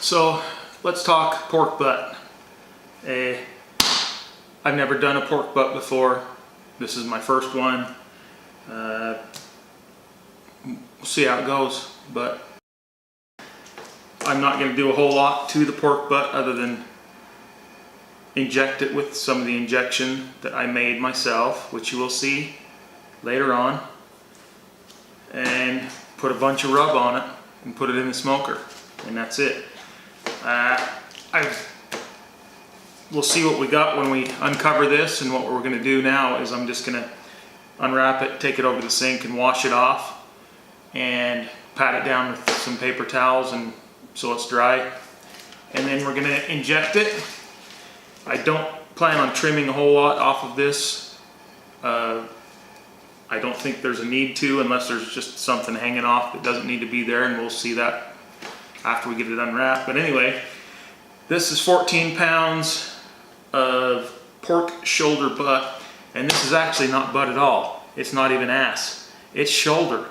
So let's talk pork butt. I've never done a pork butt before. This is my first one. We'll see how it goes, but I'm not going to do a whole lot to the pork butt other than inject it with some of the injection that I made myself, which you will see later on, and put a bunch of rub on it and put it in the smoker, and that's it. We'll see what we got when we uncover this, and what we're going to do now is I'm just going to unwrap it, take it over to the sink and wash it off and pat it down with some paper towels and so it's dry, and then we're going to inject it. I don't plan on trimming a whole lot off of this. I don't think there's a need to, unless there's just something hanging off that doesn't need to be there, and we'll see that after we get it unwrapped. But anyway, this is 14 pounds of pork shoulder butt, and this is actually not butt at all. It's not even ass. It's shoulder.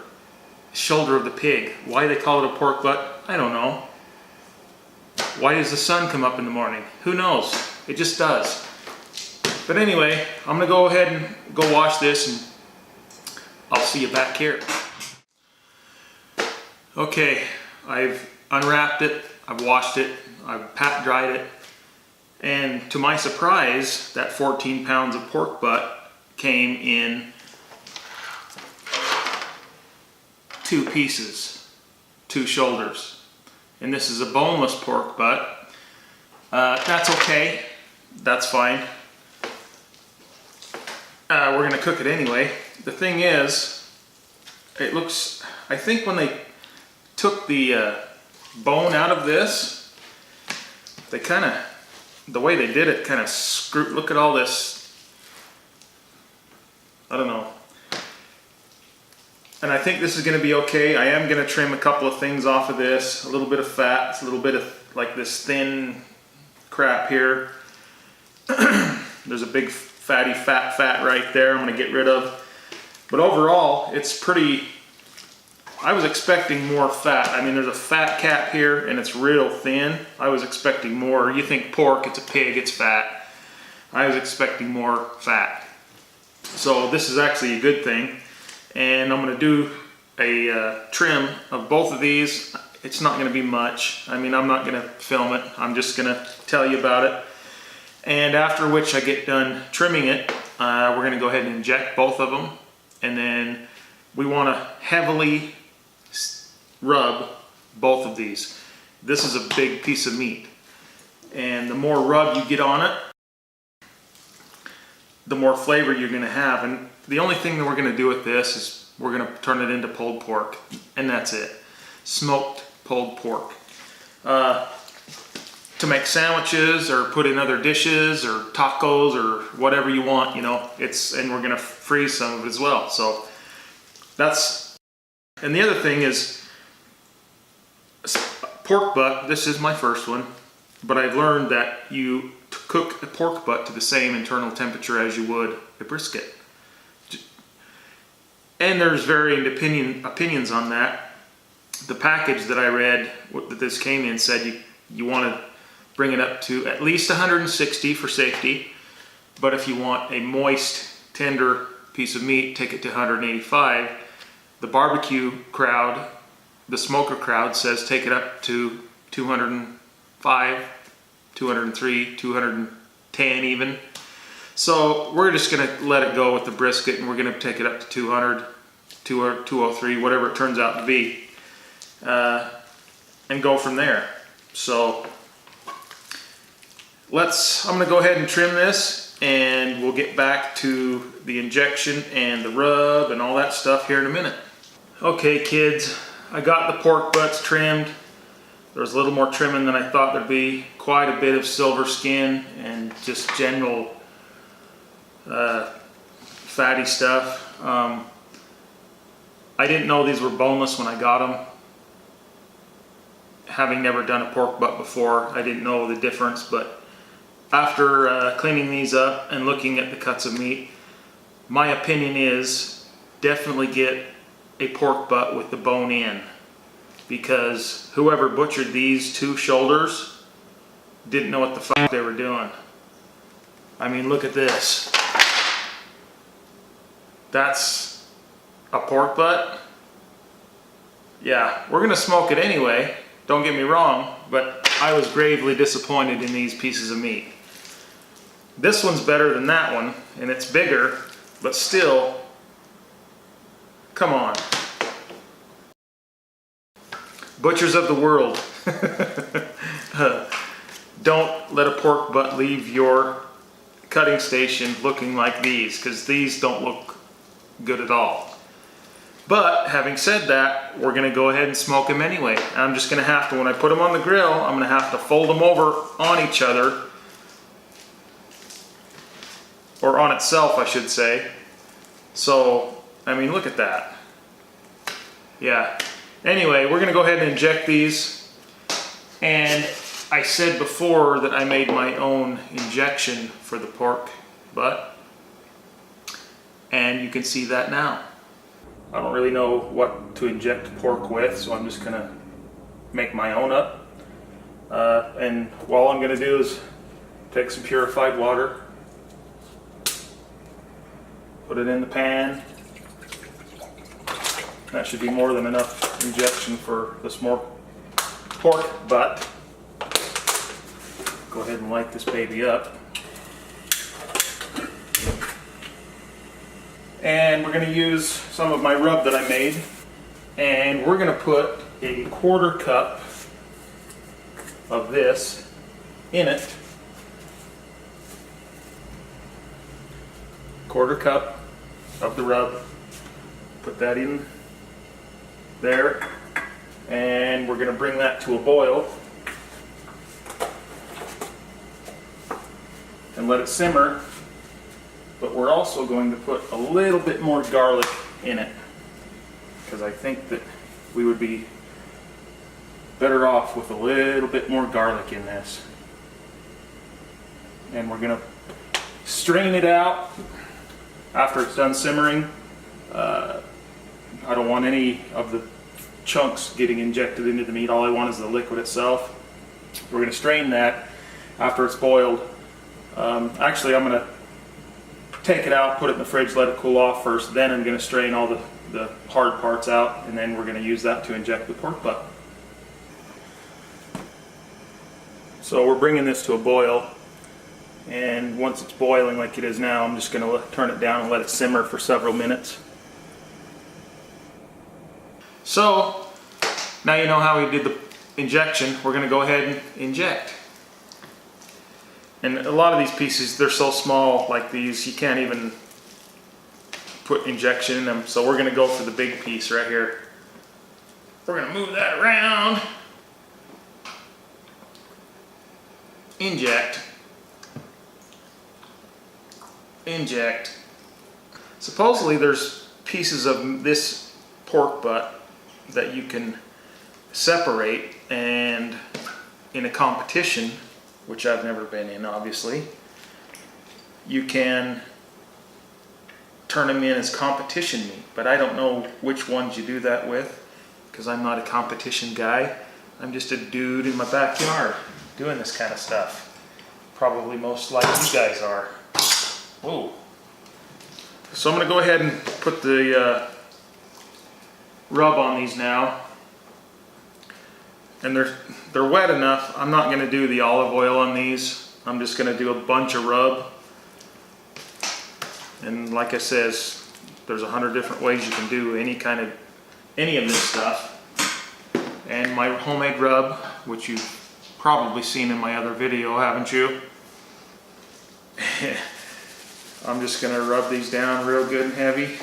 Shoulder of the pig. Why they call it a pork butt, I don't know. Why does the sun come up in the morning? Who knows? It just does. But anyway, I'm gonna go ahead and go wash this, and I'll see you back here. Okay, I've unwrapped it, I've washed it, I've pat dried it, and to my surprise, that 14 pounds of pork butt came in 2 pieces, 2 shoulders. And this is a boneless pork butt. That's okay, that's fine. We're gonna cook it anyway. The thing is, it looks, I think when they took the bone out of this, they kind of, the way they did it kind of screwed, look at all this, I don't know. And I think this is going to be okay. I am going to trim a couple of things off of this, a little bit of fat, a little bit of like this thin crap here. There's a big fatty fat right there I'm going to get rid of. But overall, it's pretty, I was expecting more fat. I mean, there's a fat cap here and it's real thin. I was expecting more. You think pork, it's a pig, it's fat. I was expecting more fat. So this is actually a good thing. And I'm going to do a trim of both of these. It's not going to be much. I mean, I'm not going to film it. I'm just going to tell you about it. And after which I get done trimming it, we're going to go ahead and inject both of them. And then we want to heavily rub both of these. This is a big piece of meat. And the more rub you get on it, the more flavor you're going to have. And the only thing that we're going to do with this is we're going to turn it into pulled pork, and that's it. Smoked pulled pork. To make sandwiches or put in other dishes or tacos or whatever you want, you know, and we're going to freeze some of it as well. So that's, and the other thing is pork butt. This is my first one, but I've learned that you cook a pork butt to the same internal temperature as you would a brisket. And there's varying opinions on that. The package that I read that this came in said you want to bring it up to at least 160 for safety, but if you want a moist, tender piece of meat, take it to 185. The barbecue crowd, the smoker crowd, says take it up to 205, 203, 210 even. So we're just going to let it go with the brisket, and we're going to take it up to 200, 203, whatever it turns out to be, and go from there. So I'm going to go ahead and trim this, and we'll get back to the injection and the rub and all that stuff here in a minute. Okay kids, I got the pork butts trimmed. There's a little more trimming than I thought there'd be. Quite a bit of silver skin and just general fatty stuff. I didn't know these were boneless when I got them. Having never done a pork butt before, I didn't know the difference, but after cleaning these up and looking at the cuts of meat, my opinion is definitely get a pork butt with the bone in. because whoever butchered these two shoulders didn't know what the fuck they were doing. I mean, look at this. That's a pork butt. Yeah, we're gonna smoke it anyway, don't get me wrong, but I was gravely disappointed in these pieces of meat. This one's better than that one, and it's bigger, but still, come on. Butchers of the world, don't let a pork butt leave your cutting station looking like these, because these don't look good at all. But having said that, we're going to go ahead and smoke them anyway. I'm just going to have to, when I put them on the grill, I'm going to have to fold them over on each other, or on itself I should say. So, I mean, look at that. Yeah. Anyway, we're going to go ahead and inject these. And I said before that I made my own injection for the pork butt. And you can see that now. I don't really know what to inject pork with, so I'm just going to make my own up. And all I'm going to do is take some purified water, put it in the pan. That should be more than enough injection for this more pork butt. Go ahead and light this baby up. And we're going to use some of my rub that I made, and we're going to put a 1/4 cup of this in it. 1/4 cup of the rub. Put that in there, and we're going to bring that to a boil and let it simmer. But we're also going to put a little bit more garlic in it, because I think that we would be better off with a little bit more garlic in this. And we're going to strain it out after it's done simmering. I don't want any of the chunks getting injected into the meat. All I want is the liquid itself. We're going to strain that after it's boiled. Actually, I'm going to take it out, put it in the fridge, let it cool off first, then I'm going to strain all the hard parts out, and then we're going to use that to inject the pork butt. So we're bringing this to a boil, and once it's boiling like it is now, I'm just going to turn it down and let it simmer for several minutes. So now you know how we did the injection. We're going to go ahead and inject. And a lot of these pieces, they're so small like these, you can't even put injection in them. So we're going to go for the big piece right here. We're going to move that around. Inject. Inject. Supposedly there's pieces of this pork butt that you can separate, and in a competition, which I've never been in, obviously, you can turn them in as competition meat, but I don't know which ones you do that with, because I'm not a competition guy. I'm just a dude in my backyard doing this kind of stuff. Probably most like you guys are. Whoa. So I'm going to go ahead and put the rub on these now. And they're wet enough. I'm not going to do the olive oil on these. I'm just going to do a bunch of rub. And like I says, there's 100 different ways you can do any of this stuff. And my homemade rub, which you've probably seen in my other video, haven't you? I'm just going to rub these down real good and heavy.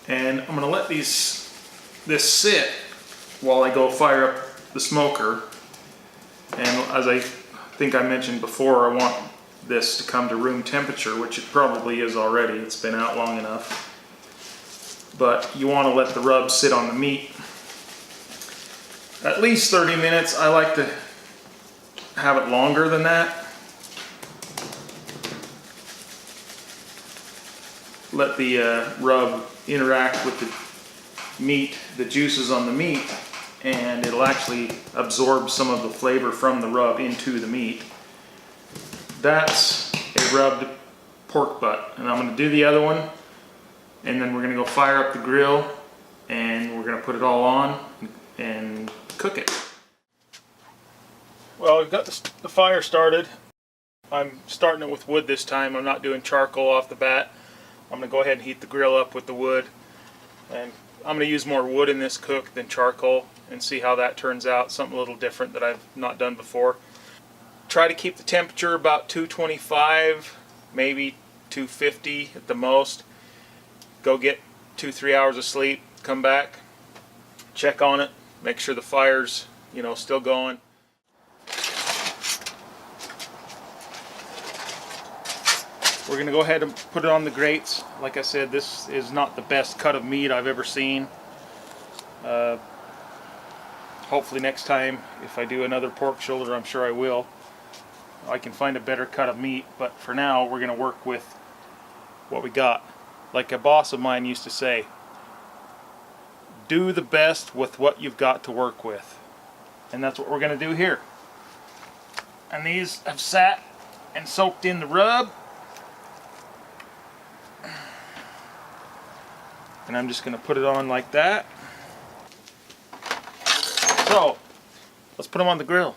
And I'm going to let this sit while I go fire up the smoker. And as I think I mentioned before, I want this to come to room temperature, which it probably is already. It's been out long enough. But you want to let the rub sit on the meat at least 30 minutes. I like to have it longer than that. Let the rub interact with meat, the juices on the meat, and it'll actually absorb some of the flavor from the rub into the meat. That's a rubbed pork butt, and I'm going to do the other one, and then we're going to go fire up the grill, and we're going to put it all on and cook it. Well, we've got the fire started. I'm starting it with wood this time. I'm not doing charcoal off the bat. I'm going to go ahead and heat the grill up with the wood, and I'm going to use more wood in this cook than charcoal and see how that turns out. Something a little different that I've not done before. Try to keep the temperature about 225, maybe 250 at the most. Go get 2-3 hours of sleep, come back, check on it, make sure the fire's, still going. We're going to go ahead and put it on the grates. Like I said, this is not the best cut of meat I've ever seen. Hopefully next time, if I do another pork shoulder, I'm sure I will, I can find a better cut of meat. But for now, we're going to work with what we got. Like a boss of mine used to say, do the best with what you've got to work with. And that's what we're going to do here. And these have sat and soaked in the rub. And I'm just going to put it on like that. So, let's put them on the grill.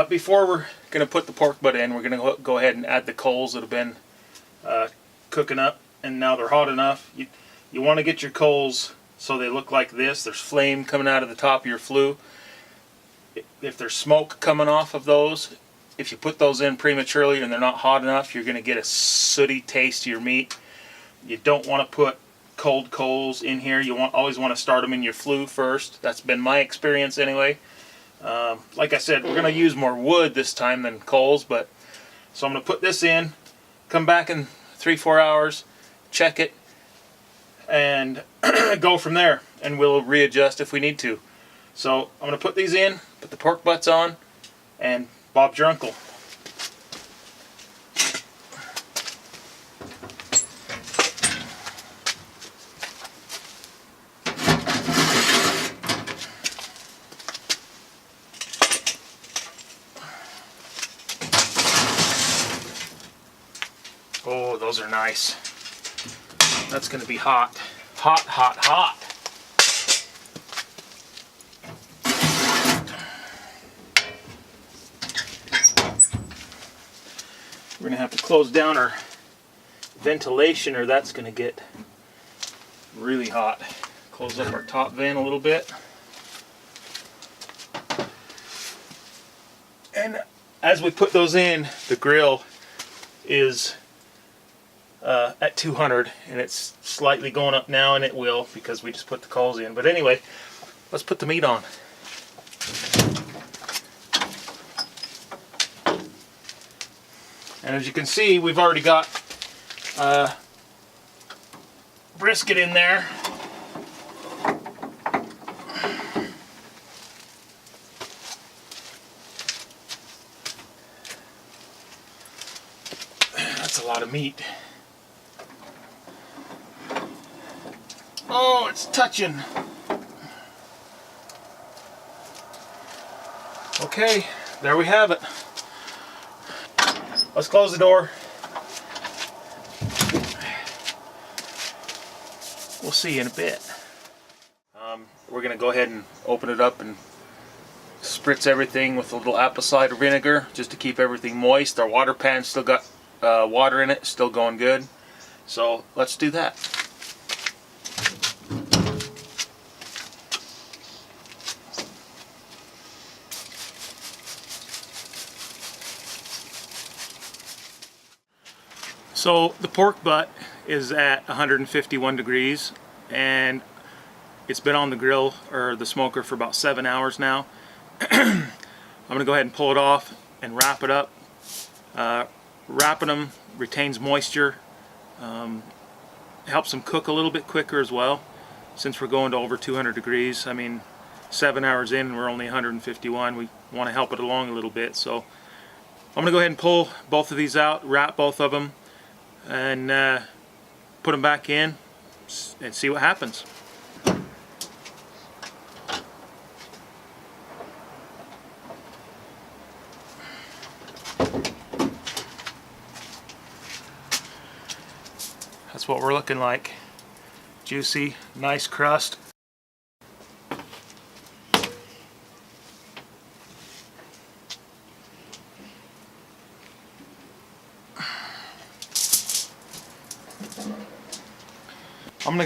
Before we're going to put the pork butt in, we're going to go ahead and add the coals that have been cooking up, and now they're hot enough. You want to get your coals so they look like this. There's flame coming out of the top of your flue. If there's smoke coming off of those, if you put those in prematurely and they're not hot enough, you're going to get a sooty taste to your meat. You don't want to put cold coals in here. You always want to start them in your flue first. That's been my experience anyway. Like I said, we're going to use more wood this time than coals, so I'm going to put this in, come back in 3-4 hours, check it, and go from there, and we'll readjust if we need to. So I'm going to put these in, put the pork butts on, and Bob's your uncle. Oh, those are nice. That's going to be hot. Hot, hot, hot. We're going to have to close down our ventilation or that's going to get really hot. Close up our top vent a little bit. And as we put those in, the grill is at 200, and it's slightly going up now, and it will because we just put the coals in. But anyway, let's put the meat on. And as you can see, we've already got brisket in there. That's a lot of meat. Oh, it's touching. Okay, there we have it. Let's close the door. We'll see you in a bit. We're going to go ahead and open it up and spritz everything with a little apple cider vinegar just to keep everything moist. Our water pan's still got water in it, still going good. So let's do that. So the pork butt is at 151 degrees and it's been on the grill or the smoker for about 7 hours now. I'm going to go ahead and pull it off and wrap it up. Wrapping them retains moisture, helps them cook a little bit quicker as well since we're going to over 200 degrees. I mean, 7 hours in and we're only 151. We want to help it along a little bit. So I'm going to go ahead and pull both of these out, wrap both of them, and put them back in, and see what happens. That's what we're looking like. Juicy, nice crust. I'm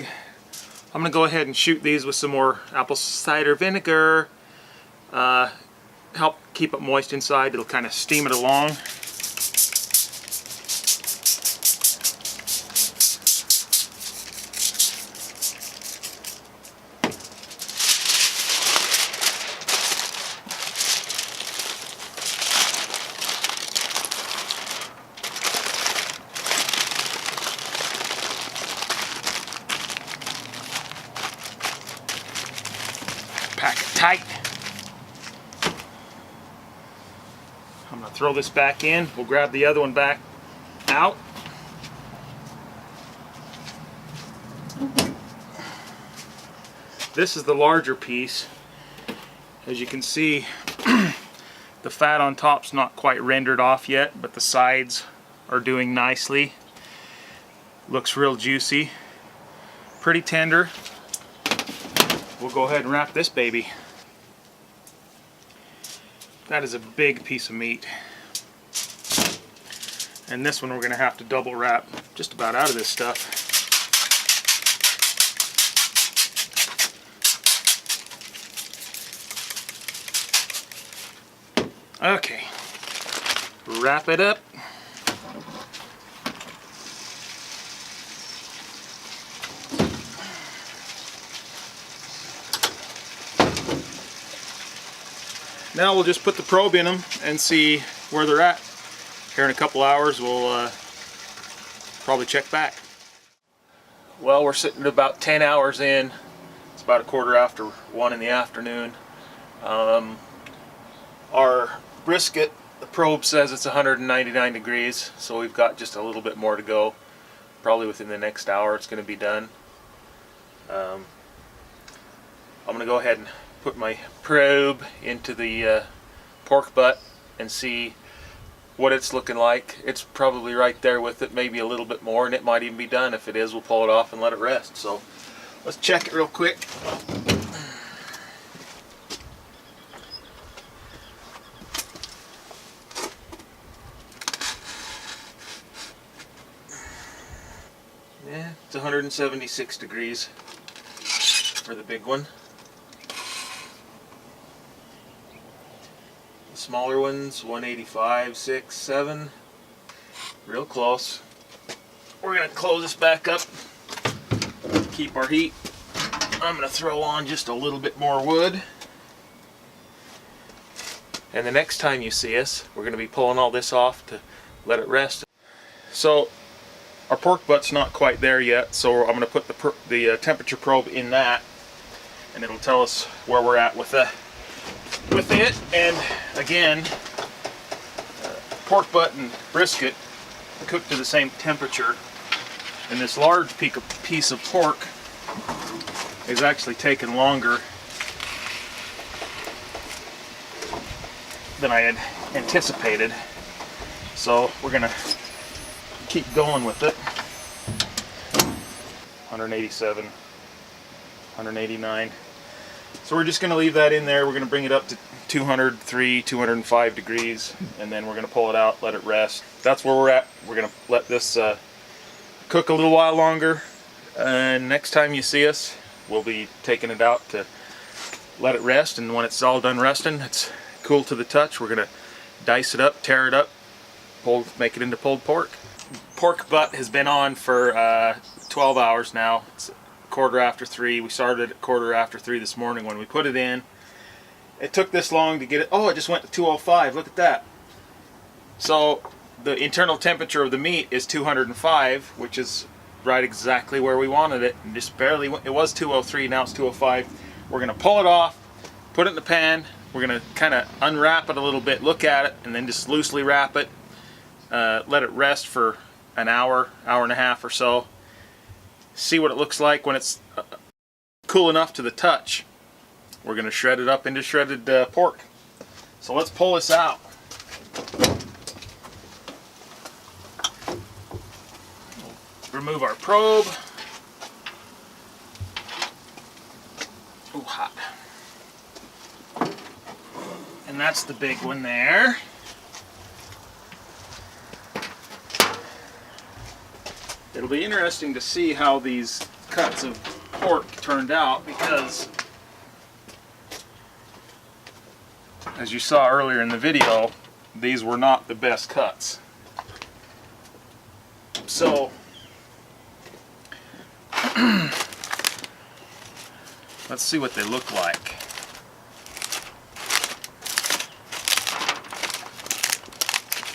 gonna go ahead and shoot these with some more apple cider vinegar. Help keep it moist inside. It'll kind of steam it along. Pack it tight. I'm going to throw this back in. We'll grab the other one back out. This is the larger piece. As you can see, the fat on top's not quite rendered off yet, but the sides are doing nicely. Looks real juicy. Pretty tender. We'll go ahead and wrap this baby. That is a big piece of meat. And this one we're going to have to double wrap just about out of this stuff. Okay, wrap it up. Now we'll just put the probe in them and see where they're at. Here in a couple hours we'll probably check back. Well, we're sitting at about 10 hours in. It's about 1:15 in the afternoon. Our brisket, the probe says it's 199 degrees, so we've got just a little bit more to go. Probably within the next hour it's going to be done. I'm going to go ahead and put my probe into the pork butt and see what it's looking like. It's probably right there with it, maybe a little bit more, and it might even be done. If it is, we'll pull it off and let it rest. So let's check it real quick. Yeah, it's 176 degrees for the big one. The smaller ones, 185, 6, 7. Real close. We're going to close this back up, keep our heat. I'm going to throw on just a little bit more wood. And the next time you see us, we're going to be pulling all this off to let it rest. So our pork butt's not quite there yet, so I'm going to put the temperature probe in that, and it'll tell us where we're at with it. And again, pork butt and brisket cook to the same temperature, and this large piece of pork is actually taking longer than I had anticipated, so we're going to keep going with it. 187, 189. So we're just going to leave that in there. We're going to bring it up to 203, 205 degrees, and then we're going to pull it out, let it rest. That's where we're at. We're going to let this cook a little while longer, and next time you see us, we'll be taking it out to let it rest, and when it's all done resting, it's cool to the touch, we're going to dice it up, tear it up, make it into pulled pork. Pork butt has been on for 12 hours now. It's 3:15. We started at 3:15 this morning when we put it in. It took this long to get it. Oh, it just went to 205. Look at that. So the internal temperature of the meat is 205, which is right exactly where we wanted it. And just barely, it was 203, now it's 205. We're going to pull it off, put it in the pan. We're going to kind of unwrap it a little bit, look at it, and then just loosely wrap it. Let it rest for an hour, hour and a half or so. see what it looks like when it's cool enough to the touch. We're going to shred it up into shredded pork. So let's pull this out. Remove our probe. Ooh, hot. And that's the big one there. It'll be interesting to see how these cuts of pork turned out, because as you saw earlier in the video, these were not the best cuts. So let's see what they look like.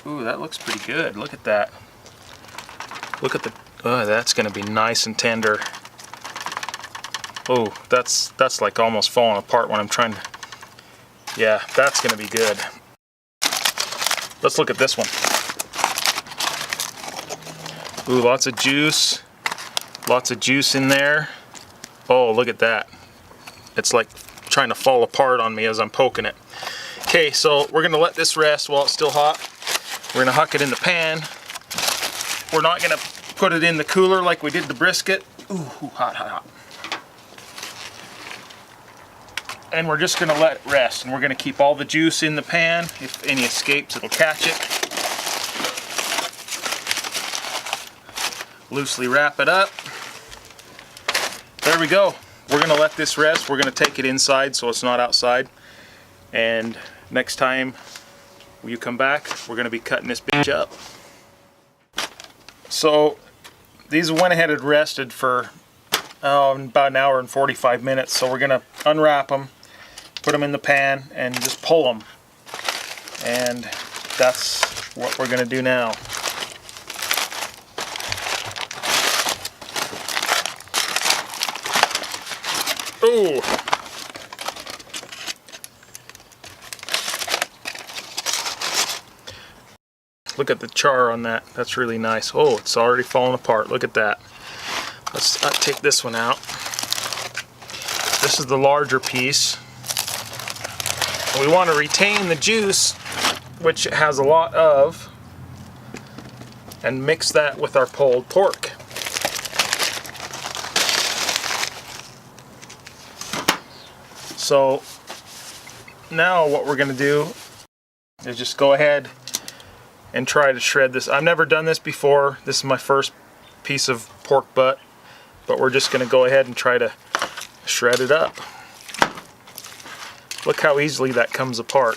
Ooh, that looks pretty good. Look at that. Look at the, oh, that's going to be nice and tender. Oh, that's like almost falling apart when I'm trying to, yeah, that's going to be good. Let's look at this one. Ooh, lots of juice. Lots of juice in there. Oh, look at that. It's like trying to fall apart on me as I'm poking it. Okay, so we're going to let this rest while it's still hot. We're going to huck it in the pan. We're not going to put it in the cooler like we did the brisket. Ooh, hot, hot, hot. And we're just going to let it rest. And we're going to keep all the juice in the pan. If any escapes, it'll catch it. Loosely wrap it up. There we go. We're going to let this rest. We're going to take it inside so it's not outside. And next time you come back, we're going to be cutting this bitch up. So these went ahead and rested for about an hour and 45 minutes. So we're going to unwrap them, put them in the pan, and just pull them. And that's what we're going to do now. Ooh. Look at the char on that. That's really nice. Oh, it's already falling apart. Look at that. Let's take this one out. This is the larger piece. We want to retain the juice, which it has a lot of, and mix that with our pulled pork. So now what we're going to do is just go ahead and try to shred this. I've never done this before. This is my first piece of pork butt, but we're just going to go ahead and try to shred it up. Look how easily that comes apart.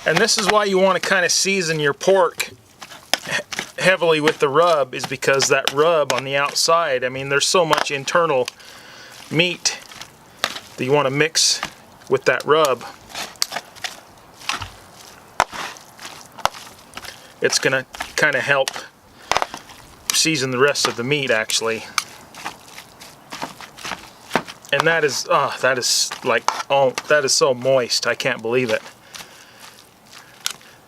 And this is why you want to kind of season your pork heavily with the rub, is because that rub on the outside, I mean, there's so much internal meat that you want to mix with that rub. It's going to kind of help season the rest of the meat, actually. And that is like, oh, that is so moist. I can't believe it.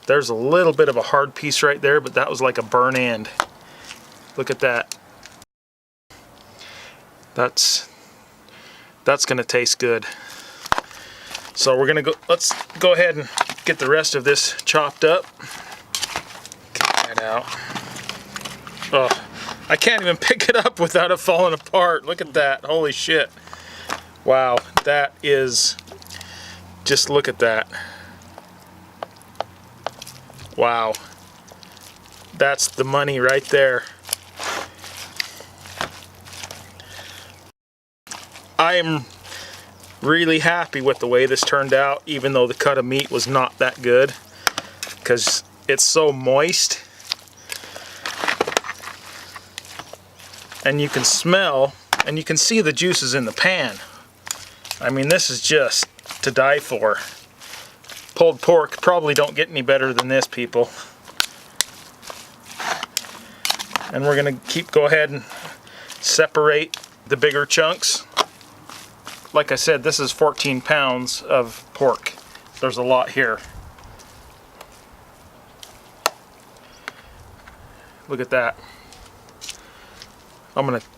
There's a little bit of a hard piece right there, but that was like a burn end. Look at that. That's gonna taste good. So we're gonna go, let's go ahead and get the rest of this chopped up. Get that out. Oh, I can't even pick it up without it falling apart. Look at that, holy shit. Wow, that is, just look at that. Wow, that's the money right there. I am really happy with the way this turned out, even though the cut of meat was not that good, because it's so moist. And you can smell, and you can see the juices in the pan. I mean, this is just to die for. Pulled pork probably don't get any better than this, people. And we're gonna go ahead and separate the bigger chunks. like I said, this is 14 pounds of pork. There's a lot here. Look at that.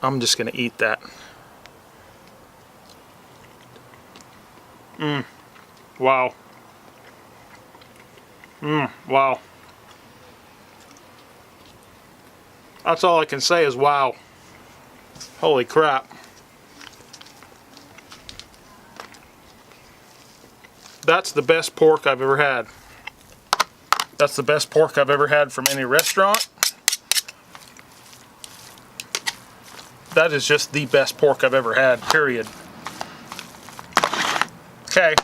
I'm just gonna eat that. Wow. Wow. That's all I can say is wow. Holy crap. That's the best pork I've ever had. That's the best pork I've ever had from any restaurant. That is just the best pork I've ever had, period. Okay.